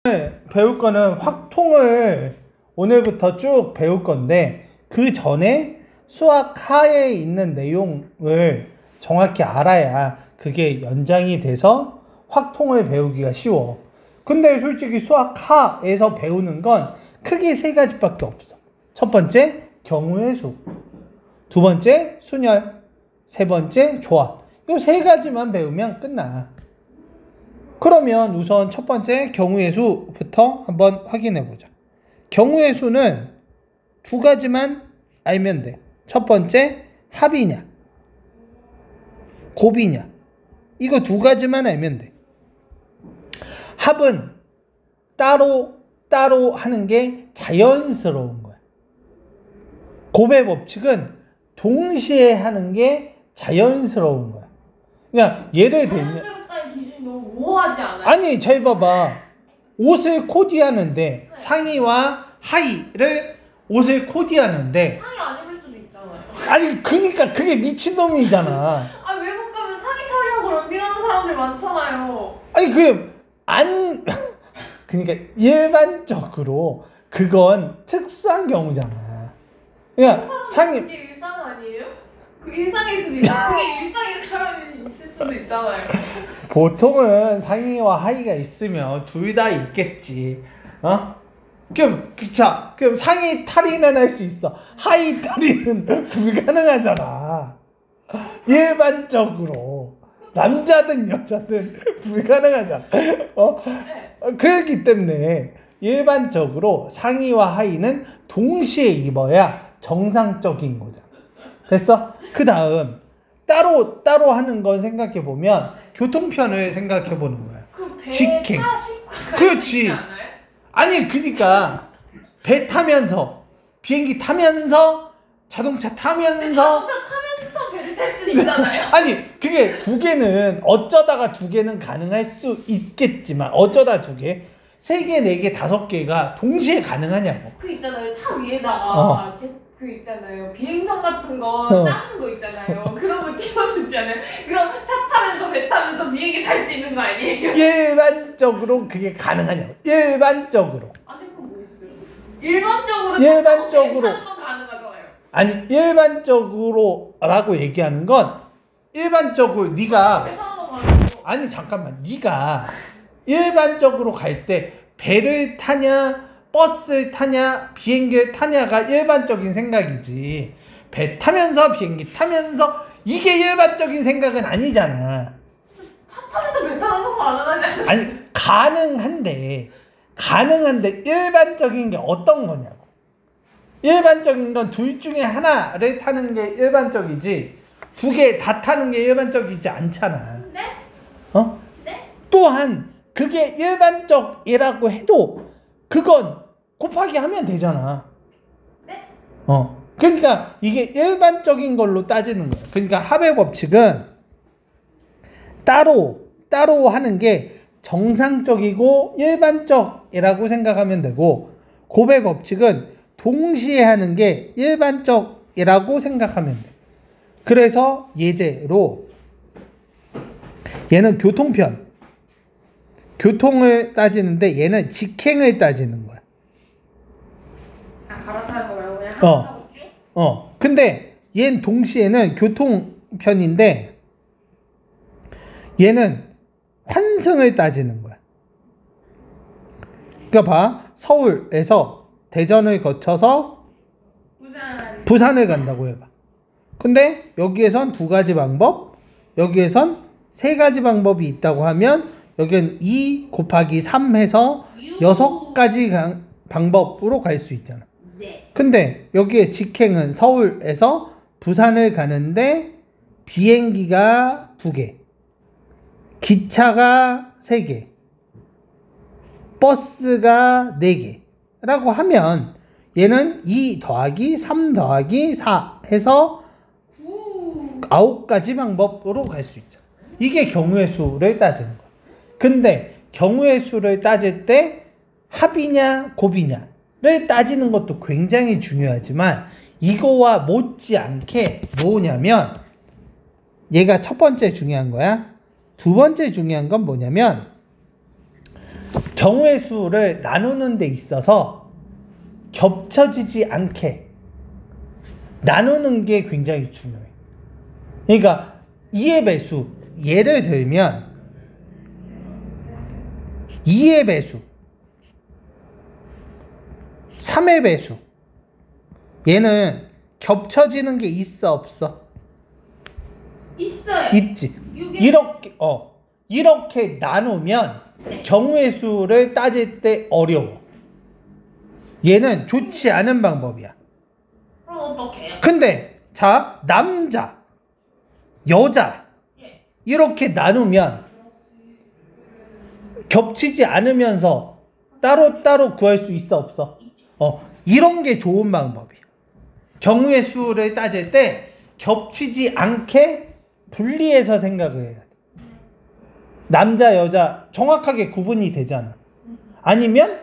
배울 거는 확통을 오늘부터 쭉 배울 건데, 그 전에 수학 하에 있는 내용을 정확히 알아야 그게 연장이 돼서 확통을 배우기가 쉬워. 근데 솔직히 수학 하에서 배우는 건 크게 세 가지밖에 없어. 첫 번째, 경우의 수. 두 번째, 순열. 세 번째, 조합. 이 세 가지만 배우면 끝나. 그러면 우선 첫 번째 경우의 수부터 한번 확인해 보자. 경우의 수는 두 가지만 알면 돼. 첫 번째, 합이냐, 곱이냐. 이거 두 가지만 알면 돼. 합은 따로 하는 게 자연스러운 거야. 곱의 법칙은 동시에 하는 게 자연스러운 거야. 그냥 예를 들면, 너무 모호하지 않아요? 아니, 잘 봐봐. 옷을 코디하는데 상의와 하의를 옷을 코디하는데 상의 안 입을 수도 있잖아요. 아니, 그니까 그게 미친놈이잖아. 아, 외국 가면 상의 탈의하고 런닝하는 사람들 많잖아요. 아니, 그니까 일반적으로 그건 특수한 경우잖아. 그냥 상의. 그게 일상 아니에요? 그 일상일 수도 있고 그게 일상인 사람이 있을 수도 있잖아요. 보통은 상의와 하의가 있으면 둘 다 있겠지. 그럼 상의 탈의는 할 수 있어. 하의 탈의는 불가능하잖아. 일반적으로 남자든 여자든 불가능하잖아. 네. 그렇기 때문에 일반적으로 상의와 하의는 동시에 입어야 정상적인 거잖아. 됐어? 그 다음 따로 하는 건 생각해 보면 교통편을 생각해 보는 거야. 직행. 그렇지. 아니, 그러니까 배 타면서, 비행기 타면서, 자동차 타면서 배를 탈 수도 있잖아요. 아니, 그게 두 개는 어쩌다가 두 개는 가능할 수 있겠지만, 어쩌다 두 개, 세 개, 네 개, 다섯 개가 동시에 가능하냐고. 그 있잖아요, 차 위에다가 그 있잖아요, 비행선 같은 거 작은 거 있잖아요. 그런 거 띄워놓잖아요. 그럼 차 타면서 배 타면서 비행기 탈 수 있는 거 아니에요? 일반적으로 그게 가능하냐고. 일반적으로. 아니, 그럼 뭐 있어요? 일반적으로 배 타는 건 가능하잖아요. 아니, 일반적으로라고 얘기하는 건 일반적으로 네가, 배 타는 거 가능하고. 아니 잠깐만, 네가 일반적으로 갈 때 배를 타냐 버스를 타냐 비행기를 타냐가 일반적인 생각이지, 배 타면서 비행기 타면서 이게 일반적인 생각은 아니잖아. 차 타면서 배 타는 건 가능하지 않아요? 아니, 가능한데 일반적인 게 어떤 거냐고. 일반적인 건 둘 중에 하나를 타는 게 일반적이지 두 개 다 타는 게 일반적이지 않잖아. 네? 네? 또한 그게 일반적이라고 해도 그건 곱하기 하면 되잖아. 네? 그러니까 이게 일반적인 걸로 따지는 거야. 그러니까 합의 법칙은 따로 하는 게 정상적이고 일반적이라고 생각하면 되고, 곱의 법칙은 동시에 하는 게 일반적이라고 생각하면 돼. 그래서 예제로 얘는 교통을 따지는데 얘는 직행을 따지는 거야. 갈아타는 거 말고 그냥 하고 쭉? 근데 얘는 동시에는 교통편인데 얘는 환승을 따지는 거야. 그러니까 봐, 서울에서 대전을 거쳐서 부산을 간다고 해봐. 근데 여기에선 두 가지 방법, 여기에선 세 가지 방법이 있다고 하면 여기는 2 곱하기 3 해서 6가지 방법으로 갈 수 있잖아. 네. 근데 여기에 직행은 서울에서 부산을 가는데 비행기가 2개, 기차가 3개, 버스가 4개 라고 하면 얘는 2 더하기 3 더하기 4 해서 9가지 방법으로 갈 수 있잖아. 이게 경우의 수를 따지는 거야. 근데 경우의 수를 따질 때 합이냐 곱이냐를 따지는 것도 굉장히 중요하지만 이거와 못지않게 뭐냐면 얘가 첫 번째 중요한 거야. 두 번째 중요한 건 뭐냐면 경우의 수를 나누는 데 있어서 겹쳐지지 않게 나누는 게 굉장히 중요해. 그러니까 2의 배수, 예를 들면 2의 배수, 3의 배수, 얘는 겹쳐지는 게 있어 없어? 있어요. 있지. 이렇게 나누면 경우의 수를 따질 때 어려워. 얘는 좋지 않은 방법이야. 그럼 어떡해요? 근데 자, 남자, 여자 이렇게 나누면 겹치지 않으면서 따로따로 구할 수 있어 없어? 이런 게 좋은 방법이야. 경우의 수를 따질 때 겹치지 않게 분리해서 생각을 해야 돼. 남자, 여자 정확하게 구분이 되잖아. 아니면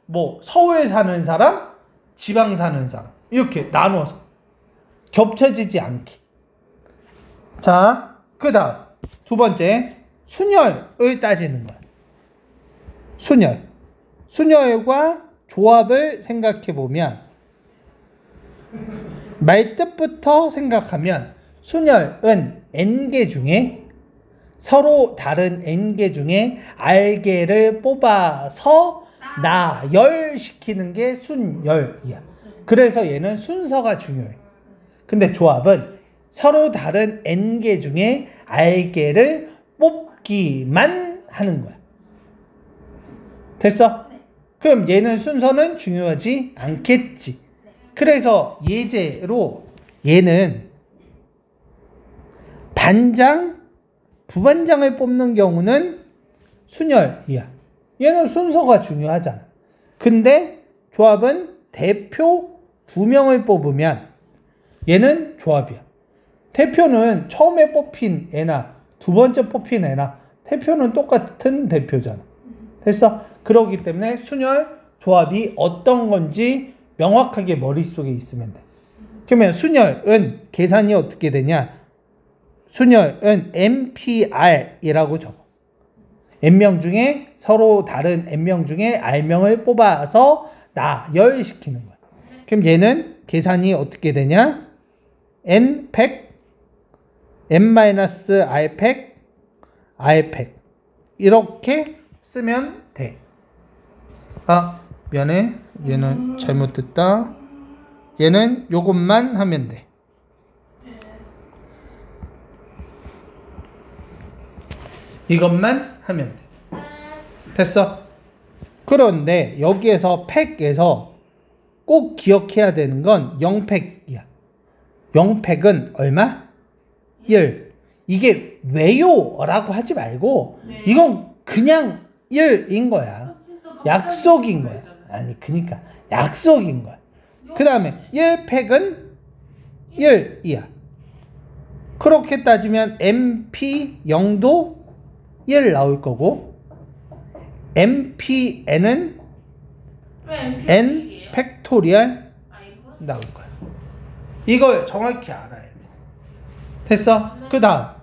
뭐 서울 사는 사람, 지방 사는 사람 이렇게 나눠서 겹쳐지지 않게. 자, 그 다음 두 번째, 순열을 따지는 거야. 순열과 조합을 생각해 보면, 말뜻부터 생각하면 순열은 n개 중에 서로 다른 n개 중에 r개를 뽑아서 나열시키는 게 순열이야. 그래서 얘는 순서가 중요해. 근데 조합은 서로 다른 n개 중에 r개를 뽑기만 하는 거야. 됐어? 그럼 얘는 순서는 중요하지 않겠지. 그래서 예제로 얘는 반장, 부반장을 뽑는 경우는 순열이야. 얘는 순서가 중요하잖아. 근데 조합은 대표 2명을 뽑으면 얘는 조합이야. 대표는 처음에 뽑힌 애나 두 번째 뽑힌 애나 대표는 똑같은 대표잖아. 됐어? 그렇기 때문에 순열, 조합이 어떤 건지 명확하게 머릿속에 있으면 돼. 그러면 순열은 계산이 어떻게 되냐? 순열은 NPR이라고 적어. n명 중에 서로 다른 n명 중에 r명을 뽑아서 나열시키는 거야. 그럼 얘는 계산이 어떻게 되냐? n100, n-r100, r100 이렇게 쓰면 돼. 아, 미안해. 얘는 잘못됐다. 얘는 요것만 하면 돼. 이것만 하면 돼. 됐어? 그런데 여기에서 팩에서 꼭 기억해야 되는 건 0팩이야. 0팩은 얼마? 1. 이게 왜요? 라고 하지 말고 이건 그냥 1인 거야. 약속인 거야. 아니, 그니까 약속인 거야. 그 다음에 1팩은 1이야. 그렇게 따지면 MP0도 1 나올 거고, MPN은 N 팩토리얼 나올 거야. 이걸 정확히 알아야 돼. 됐어? 그 다음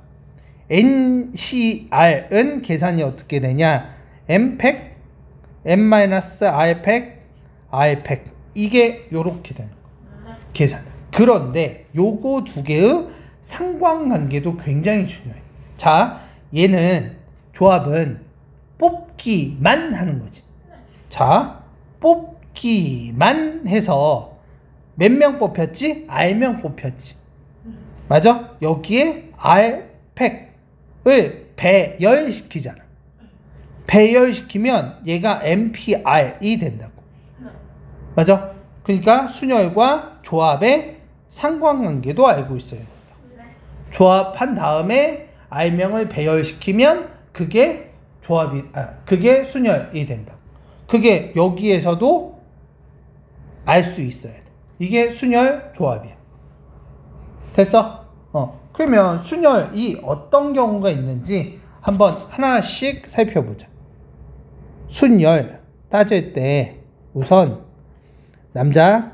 NCR은 계산이 어떻게 되냐? M팩, N-R팩, R팩. 이게 요렇게 되는 거야. 계산. 그런데 요거 두 개의 상관관계도 굉장히 중요해. 자, 얘는 조합은 뽑기만 하는 거지. 자, 뽑기만 해서 몇 명 뽑혔지? R명 뽑혔지. 맞아? 여기에 R팩을 배열시키잖아. 배열시키면 얘가 NPR이 된다고. 맞아? 그러니까 순열과 조합의 상관관계도 알고 있어야 된다. 조합한 다음에 R명을 배열시키면 그게 그게 순열이 된다. 그게 여기에서도 알 수 있어야 돼. 이게 순열 조합이야. 됐어? 그러면 순열이 어떤 경우가 있는지 한번 하나씩 살펴보자. 순열 따질 때 우선 남자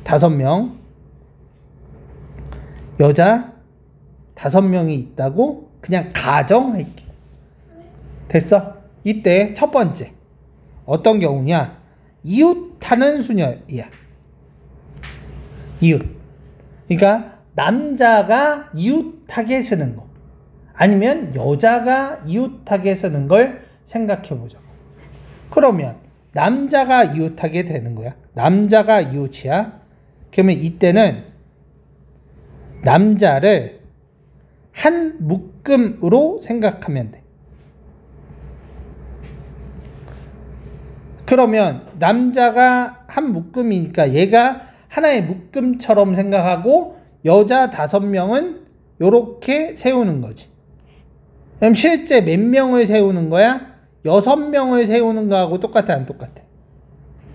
5명, 여자 5명이 있다고 그냥 가정할게. 됐어? 이때 첫 번째 어떤 경우냐? 이웃하는 수녀이야. 이웃. 그러니까 남자가 이웃하게 쓰는 거 아니면 여자가 이웃하게 쓰는 걸 생각해 보자. 그러면 남자가 이웃하게 되는 거야. 남자가 이웃이야. 그러면 이때는 남자를 한 묶음으로 생각하면 돼. 그러면 남자가 한 묶음이니까 얘가 하나의 묶음처럼 생각하고 여자 5명은 요렇게 세우는 거지. 그럼 실제 몇 명을 세우는 거야? 6명을 세우는 거하고 똑같아, 안 똑같아?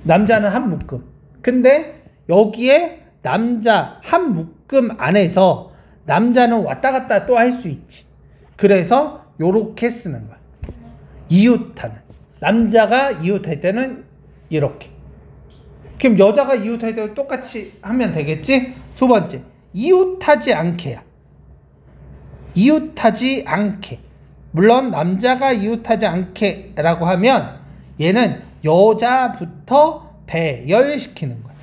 남자는 한 묶음. 근데 여기에 남자 한 묶음 안에서 남자는 왔다 갔다 또 할 수 있지. 그래서 요렇게 쓰는 거야. 이웃하는. 남자가 이웃할 때는 이렇게. 그럼 여자가 이웃할 때도 똑같이 하면 되겠지? 두 번째, 이웃하지 않게야. 이웃하지 않게. 물론 남자가 이웃하지 않게 라고 하면 얘는 여자부터 배열시키는 거야.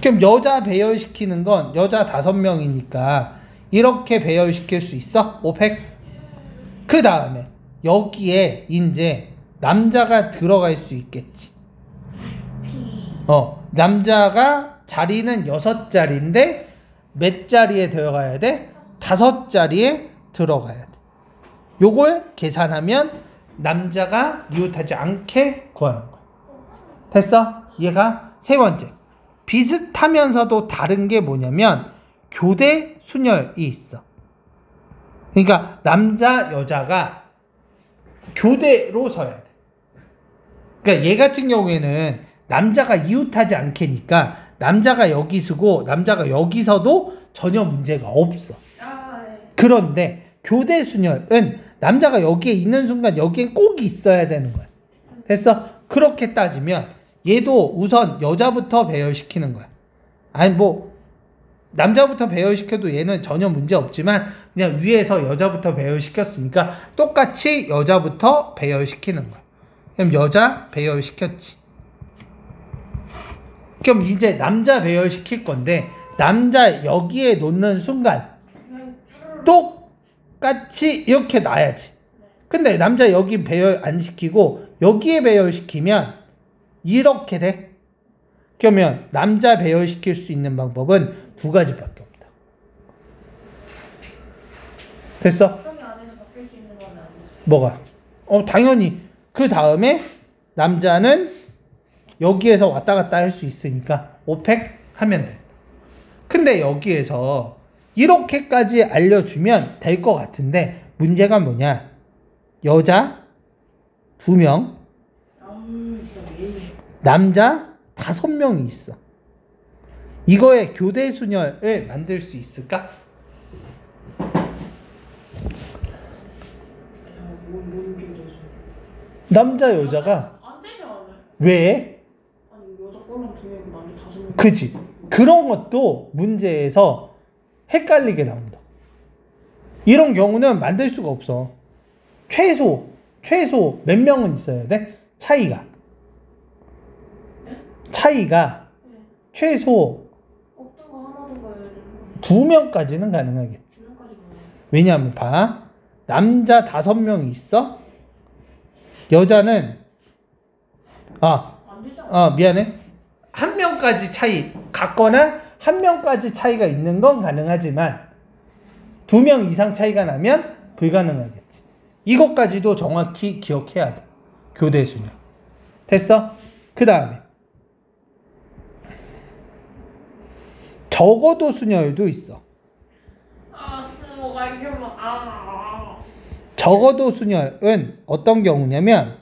그럼 여자 배열시키는 건 여자 5명이니까 이렇게 배열시킬 수 있어? 500? 그 다음에 여기에 이제 남자가 들어갈 수 있겠지. 남자가 자리는 6자리인데 몇 자리에 들어가야 돼? 5자리에 들어가야 돼. 요걸 계산하면 남자가 이웃하지 않게 구하는 거야. 됐어? 얘가 세 번째. 비슷하면서도 다른 게 뭐냐면 교대 순열이 있어. 그러니까 남자 여자가 교대로 서야 돼. 그러니까 얘 같은 경우에는 남자가 이웃하지 않게니까 남자가 여기 서고 남자가 여기 서도 전혀 문제가 없어. 그런데 교대 순열은 남자가 여기에 있는 순간 여기엔 꼭 있어야 되는 거야. 됐어? 그렇게 따지면 얘도 우선 여자부터 배열시키는 거야. 아니 뭐 남자부터 배열시켜도 얘는 전혀 문제 없지만 그냥 위에서 여자부터 배열시켰으니까 똑같이 여자부터 배열시키는 거야. 그럼 여자 배열시켰지. 그럼 이제 남자 배열시킬 건데 남자 여기에 놓는 순간 똑같이 이렇게 놔야지. 근데 남자 여기 배열 안 시키고 여기에 배열시키면 이렇게 돼. 그러면 남자 배열시킬 수 있는 방법은 2가지밖에 없다. 됐어? 뭐가? 당연히 그 다음에 남자는 여기에서 왔다 갔다 할 수 있으니까 5팩 하면 돼. 근데 여기에서 이렇게까지 알려주면 될 것 같은데 문제가 뭐냐? 여자 2명, 남자 5명이 있어. 이거에 교대 순열을 만들 수 있을까? 남자 여자가 안 되지 않아요? 왜? 아니 여자 꼴랑 2명, 남자 5명. 그지. 그런 것도 문제에서 헷갈리게 나온다. 이런 경우는 만들 수가 없어. 최소 몇 명은 있어야 돼? 차이가 최소 없던 거 하나든가 해야 되는 2명까지는 가능하겠지. 2명까지 왜냐하면 봐. 남자 5명이 있어. 여자는 안 되잖아. 미안해. 1명까지 차이 같거나 1명까지 차이가 있는 건 가능하지만 2명 이상 차이가 나면 불가능하겠지. 이것까지도 정확히 기억해야 돼. 교대 순열. 됐어? 그 다음에 적어도 순열도 있어. 적어도 순열은 어떤 경우냐면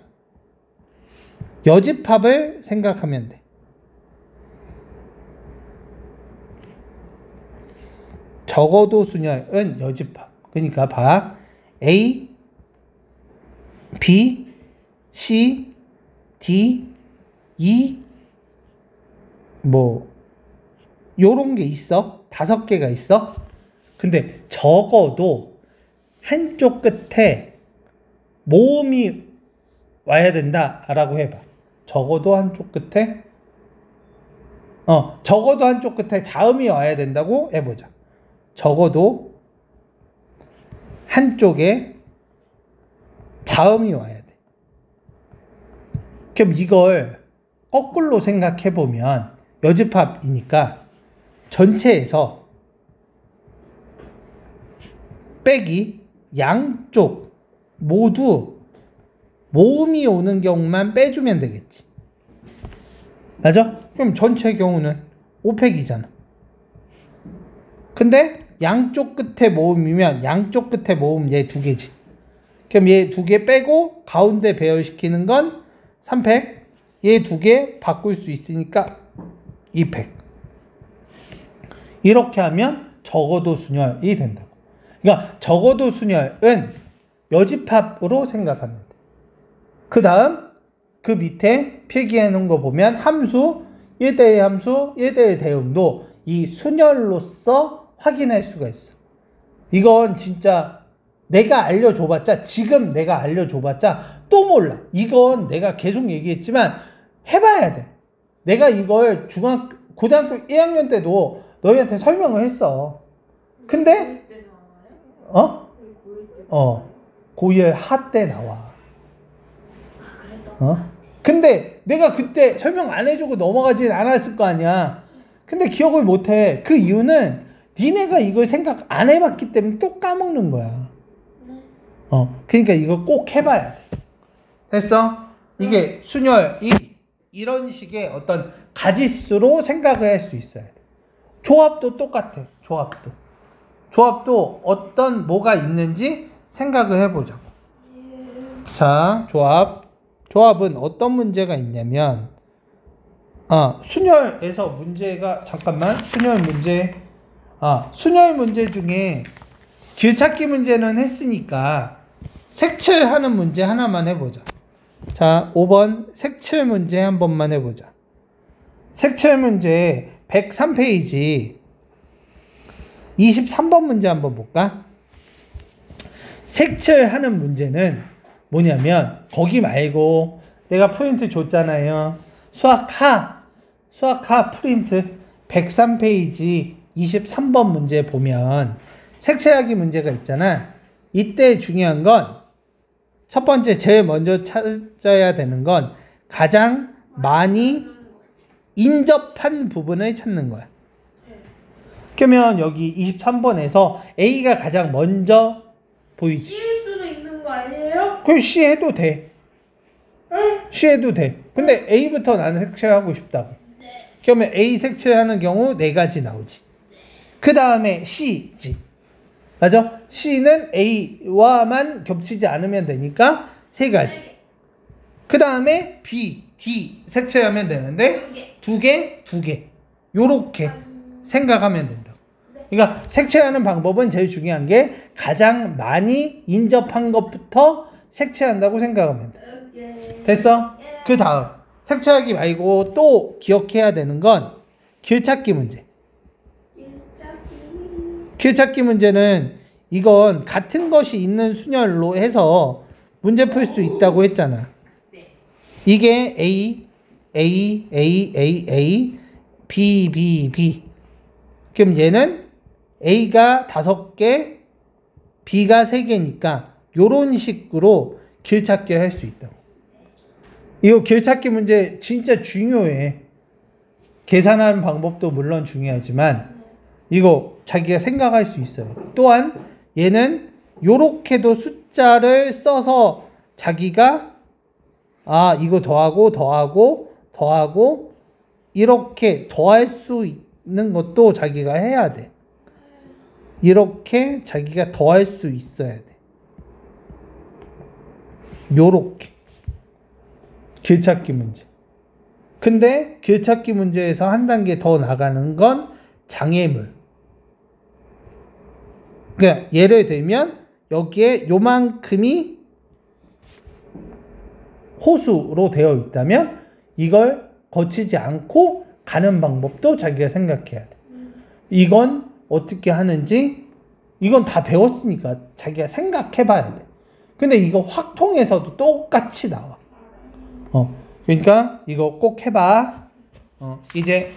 여집합을 생각하면 돼. 적어도 순열은 여집합. 그러니까 봐. A, B, C, D, E 뭐 요런 게 있어. 5개가 있어. 근데 적어도 한쪽 끝에 모음이 와야 된다라고 해봐. 적어도 한쪽 끝에 자음이 와야 된다고 해보자. 적어도 한쪽에 자음이 와야 돼. 그럼 이걸 거꾸로 생각해보면 여집합이니까 전체에서 빼기 양쪽 모두 모음이 오는 경우만 빼주면 되겠지. 맞아? 그럼 전체 경우는 5팩이잖아. 근데 양쪽 끝에 모음이면 양쪽 끝에 모음 얘 2개지. 그럼 얘 2개 빼고 가운데 배열시키는 건 3팩. 얘 2개 바꿀 수 있으니까 2팩. 이렇게 하면 적어도 순열이 된다고. 그러니까 적어도 순열은 여집합으로 생각하면 돼. 그 다음 그 밑에 필기해 놓은 거 보면 함수, 1대1 함수, 1대1 대응도 이 순열로서 확인할 수가 있어. 이건 진짜 내가 알려줘봤자, 지금 내가 알려줘봤자 또 몰라. 이건 내가 계속 얘기했지만 해봐야 돼. 내가 이걸 고등학교 1학년 때도 너희한테 설명을 했어. 근데 고1 하 때 나와. 근데 내가 그때 설명 안 해주고 넘어가진 않았을 거 아니야. 근데 기억을 못해. 그 이유는 니네가 이걸 생각 안 해봤기 때문에 또 까먹는 거야. 그러니까 이거 꼭 해봐야 돼. 됐어? 이게 순열이 이런 식의 어떤 가지수로 생각을 할 수 있어야 돼. 조합도 똑같아. 조합도 어떤 뭐가 있는지 생각을 해보자고. 자, 조합은 어떤 문제가 있냐면, 순열에서 문제가, 잠깐만, 순열 문제 중에 길찾기 문제는 했으니까 색칠하는 문제 하나만 해보자. 자, 5번 색칠 문제 한 번만 해보자. 색칠 문제 103페이지 23번 문제 한번 볼까? 색칠하는 문제는 뭐냐면 거기 말고 내가 프린트 줬잖아요. 수학하 프린트 103페이지 23번 문제 보면 색칠하기 문제가 있잖아. 이때 중요한 건 첫 번째 제일 먼저 찾아야 되는 건 가장 많이 인접한 부분을 찾는 거야. 그러면 여기 23번에서 A가 가장 먼저 보이지? 씌울 수도 있는 거 아니에요? 그럼 C 해도 돼. C 해도 돼. 근데 A부터 나는 색칠하고 싶다고. 네. 그러면 A 색칠하는 경우 4가지 나오지. 그 다음에 C지. 맞아? C는 A와만 겹치지 않으면 되니까 3가지. 그 다음에 B, D 색칠하면 되는데 2개. 요렇게 생각하면 된다고. 그러니까 색칠하는 방법은 제일 중요한 게 가장 많이 인접한 것부터 색칠한다고 생각하면 돼. 됐어? 그 다음 색칠하기 말고 또 기억해야 되는 건 길찾기 문제. 길찾기 문제는 이건 같은 것이 있는 순열로 해서 문제 풀 수 있다고 했잖아. 이게 A, B, B. 그럼 얘는 A가 5개, B가 3개니까 요런 식으로 길찾기 할 수 있다고. 이거 길찾기 문제 진짜 중요해. 계산하는 방법도 물론 중요하지만 이거 자기가 생각할 수 있어요. 또한 얘는 요렇게도 숫자를 써서 자기가 이거 더하고 이렇게 더할 수 있는 것도 자기가 해야 돼. 이렇게 자기가 더할 수 있어야 돼. 요렇게 길찾기 문제. 근데 길찾기 문제에서 한 단계 더 나가는 건 장애물. 그러니까 예를 들면 여기에 요만큼이 호수로 되어 있다면 이걸 거치지 않고 가는 방법도 자기가 생각해야 돼. 이건 어떻게 하는지 이건 다 배웠으니까 자기가 생각해 봐야 돼. 근데 이거 확통에서도 똑같이 나와. 그러니까 이거 꼭 해봐. 이제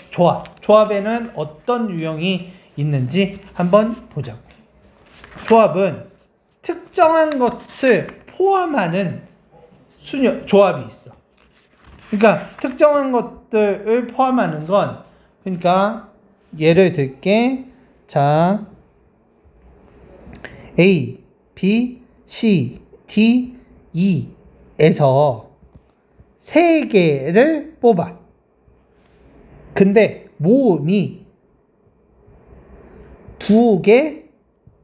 조합에는 어떤 유형이 있는지 한번 보자고. 조합은 특정한 것을 포함하는 조합이 있어. 그러니까 특정한 것들을 포함하는 건, 그러니까 예를 들게. 자, A, B, C, D, E에서 3개를 뽑아. 근데 모음이 2개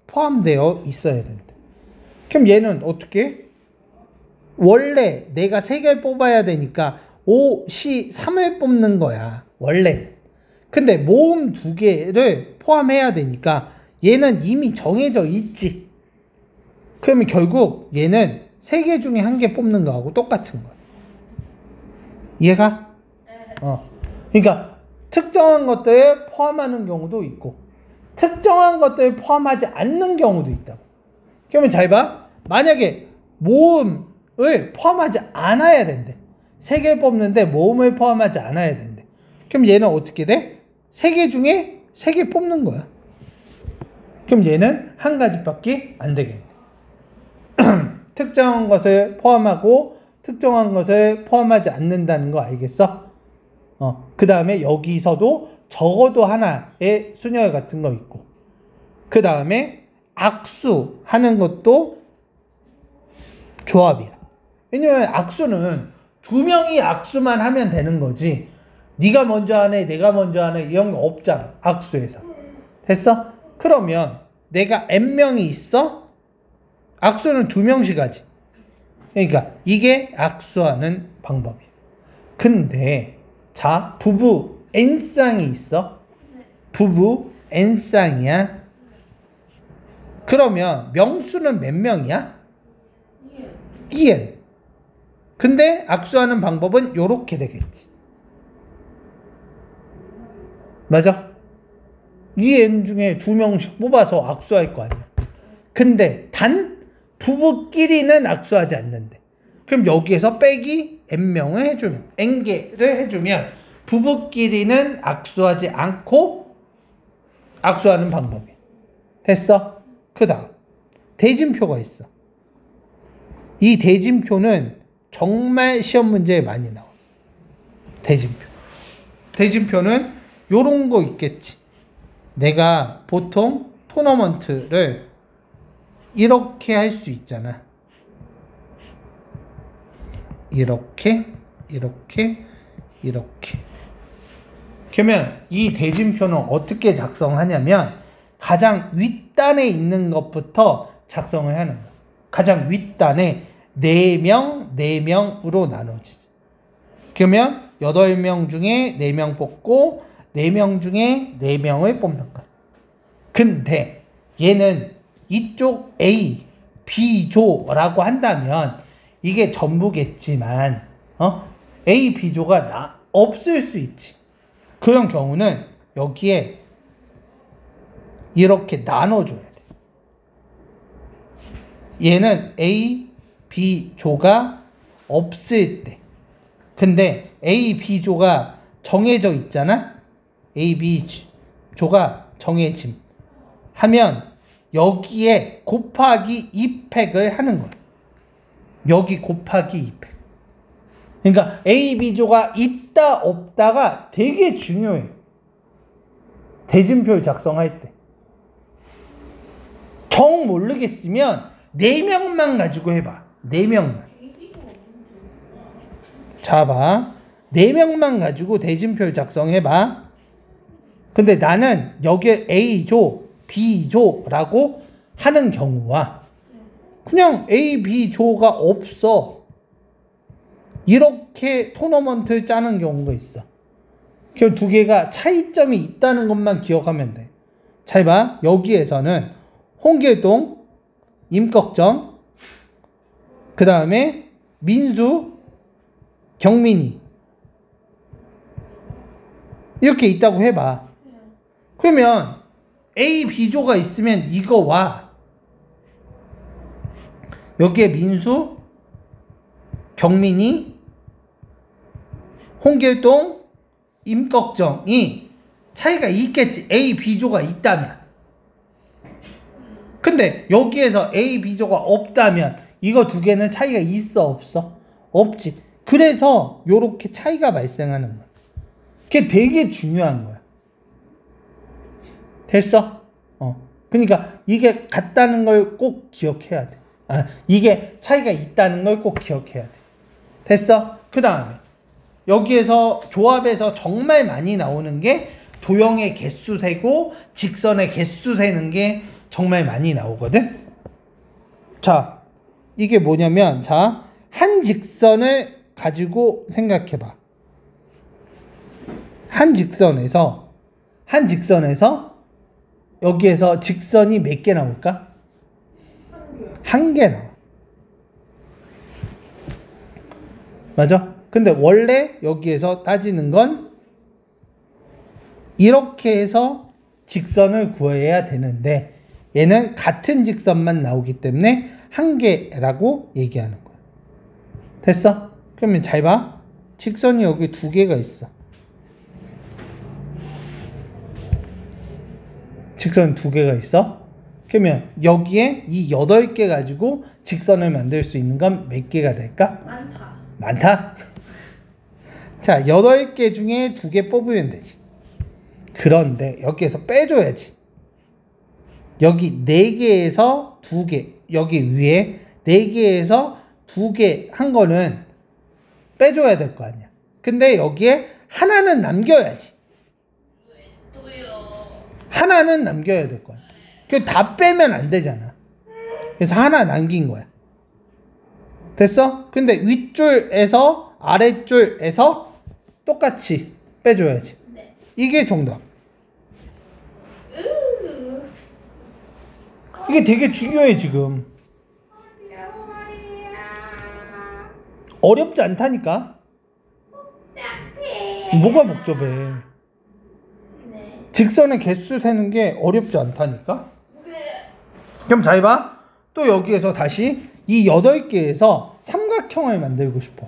포함되어 있어야 된다. 그럼 얘는 어떻게? 원래 내가 3개를 뽑아야 되니까 5, C, 3을 뽑는 거야. 원래. 근데 모음 2개를 포함해야 되니까 얘는 이미 정해져 있지. 그러면 결국 얘는 3개 중에 1개 뽑는 거하고 똑같은 거야. 이해가? 그러니까 특정한 것들을 포함하는 경우도 있고 특정한 것들을 포함하지 않는 경우도 있다고. 그러면 잘 봐. 만약에 모음을 포함하지 않아야 된대. 3개 뽑는데 모음을 포함하지 않아야 된대. 그럼 얘는 어떻게 돼? 3개 중에 3개 뽑는 거야. 그럼 얘는 한 가지밖에 안 되겠네. 특정한 것을 포함하고 특정한 것을 포함하지 않는다는 거 알겠어? 그 다음에 여기서도 적어도 하나의 순열 같은 거 있고, 그 다음에 악수 하는 것도 조합이야. 왜냐면 악수는 2명이 악수만 하면 되는 거지, 네가 먼저 하네 내가 먼저 하네 이런 거 없잖아. 악수에서. 됐어? 그러면 내가 N명이 있어? 악수는 2명씩 하지. 그러니까 이게 악수하는 방법이야. 근데 자, 부부 N쌍이 있어? 부부 N쌍이야? 그러면 명수는 몇 명이야? 2N. 근데 악수하는 방법은 요렇게 되겠지. 맞아? 2N 중에 2명씩 뽑아서 악수할 거 아니야. 근데 단 부부끼리는 악수하지 않는데. 그럼 여기에서 빼기 N명을 해주면, N개를 해주면 부부끼리는 악수하지 않고 악수하는 방법이야. 됐어? 그 다음 대진표가 있어. 이 대진표는 정말 시험 문제에 많이 나와. 대진표는 요런 거 있겠지. 내가 보통 토너먼트를 이렇게 할 수 있잖아. 이렇게. 그러면 이 대진표는 어떻게 작성하냐면 가장 윗단에 있는 것부터 작성을 하는 거야. 가장 윗단에 4명으로 나눠지지. 그러면 8명 중에 4명 뽑고 4명 중에 4명을 뽑는 거야. 근데 얘는 이쪽 A, B조라고 한다면 이게 전부겠지만 A, B조가 없을 수 있지. 그런 경우는 여기에 이렇게 나눠줘야 돼. 얘는 A, B조가 없을 때. 근데 A, B조가 정해져 있잖아. A, B조가 정해짐 하면 여기에 곱하기 2팩을 하는 거야. 여기 곱하기 2팩. 그러니까 A, B조가 있다 없다가 되게 중요해. 대진표를 작성할 때. 정 모르겠으면 4명만 가지고 해봐. 4명만. 자, 봐. 4명만 가지고 대진표를 작성해봐. 근데 나는 여기에 A조, B조라고 하는 경우와 그냥 A, B조가 없어. 이렇게 토너먼트를 짜는 경우가 있어. 그 두 개가 차이점이 있다는 것만 기억하면 돼. 잘 봐. 여기에서는 홍길동, 임꺽정, 그 다음에 민수, 경민이 이렇게 있다고 해봐. 그러면 A, B조가 있으면 이거와 여기에 민수, 경민이, 홍길동, 임꺽정이 차이가 있겠지. A, B조가 있다면. 근데 여기에서 A, B조가 없다면 이거 두 개는 차이가 있어 없어? 없지. 그래서 요렇게 차이가 발생하는 거야. 그게 되게 중요한 거야. 됐어? 그러니까 이게 같다는 걸 꼭 기억해야 돼. 이게 차이가 있다는 걸 꼭 기억해야 돼. 됐어? 그 다음에 여기에서 조합에서 정말 많이 나오는 게 도형의 개수 세고 직선의 개수 세는 게 정말 많이 나오거든. 자, 이게 뭐냐면, 자, 한 직선을 가지고 생각해봐. 한 직선에서 여기에서 직선이 몇 개 나올까? 한 개 나와. 맞아? 근데 원래 여기에서 따지는 건 이렇게 해서 직선을 구해야 되는데 얘는 같은 직선만 나오기 때문에 한 개라고 얘기하는 거야. 됐어? 그러면 잘 봐. 직선이 여기 두 개가 있어. 직선 두 개가 있어. 그러면 여기에 이 8개 가지고 직선을 만들 수 있는 건 몇 개가 될까? 많다? 자, 8개 중에 2개 뽑으면 되지. 그런데 여기에서 빼줘야지. 여기 4개에서 2개, 여기 위에 4개에서 2개 한 거는 빼줘야 될 거 아니야. 근데 여기에 하나는 남겨야지. 하나는 남겨야 될 거야. 다 빼면 안 되잖아. 그래서 하나 남긴 거야. 됐어? 근데 윗줄에서 아랫줄에서 똑같이 빼줘야지. 이게 정답. 이게 되게 중요해 지금. 어렵지 않다니까. 뭐가 복잡해. 직선의 개수 세는 게 어렵지 않다니까. 그럼 잘 봐. 또 여기에서 다시 이 8개에서 삼각형을 만들고 싶어.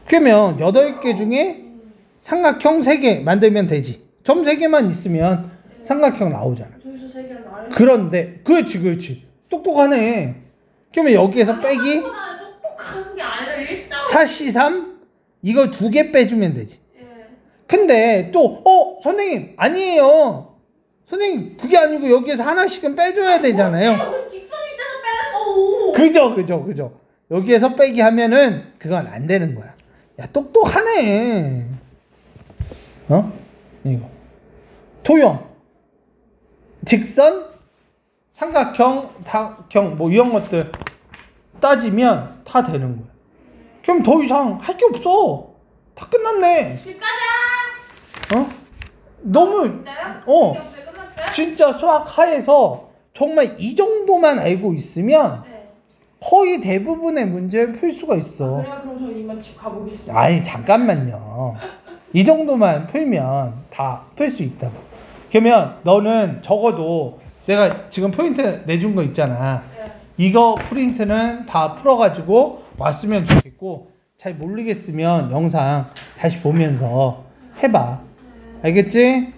그러면 8개 중에 삼각형 3개 만들면 되지. 점 3개만 있으면 삼각형 나오잖아. 그런데 그렇지. 똑똑하네. 그러면 여기에서 빼기 똑똑한 게 아니라 4C3 이거 2개 빼주면 되지. 근데 또 선생님 아니에요. 선생님 그게 아니고 여기에서 하나씩은 빼줘야 되잖아요. 직선일 때도 빼는 거고. 그죠. 여기에서 빼기 하면은 그건 안 되는 거야. 야, 똑똑하네. 이거 도형, 직선, 삼각형, 다형 뭐 이런 것들 따지면 다 되는 거야. 그럼 더 이상 할 게 없어. 다 끝났네. 집 가자. 너무 진짜요? 진짜 수학 하에서 정말 이 정도만 알고 있으면 거의 대부분의 문제를 풀 수가 있어. 그래요? 그럼 저 이만 집 가보겠습니다. 아니 잠깐만요. 이 정도만 풀면 다 풀 수 있다고. 그러면 너는 적어도 내가 지금 프린트 내준 거 있잖아. 이거 프린트는 다 풀어가지고 왔으면 좋겠고, 잘 모르겠으면 영상 다시 보면서 해봐. 알겠지?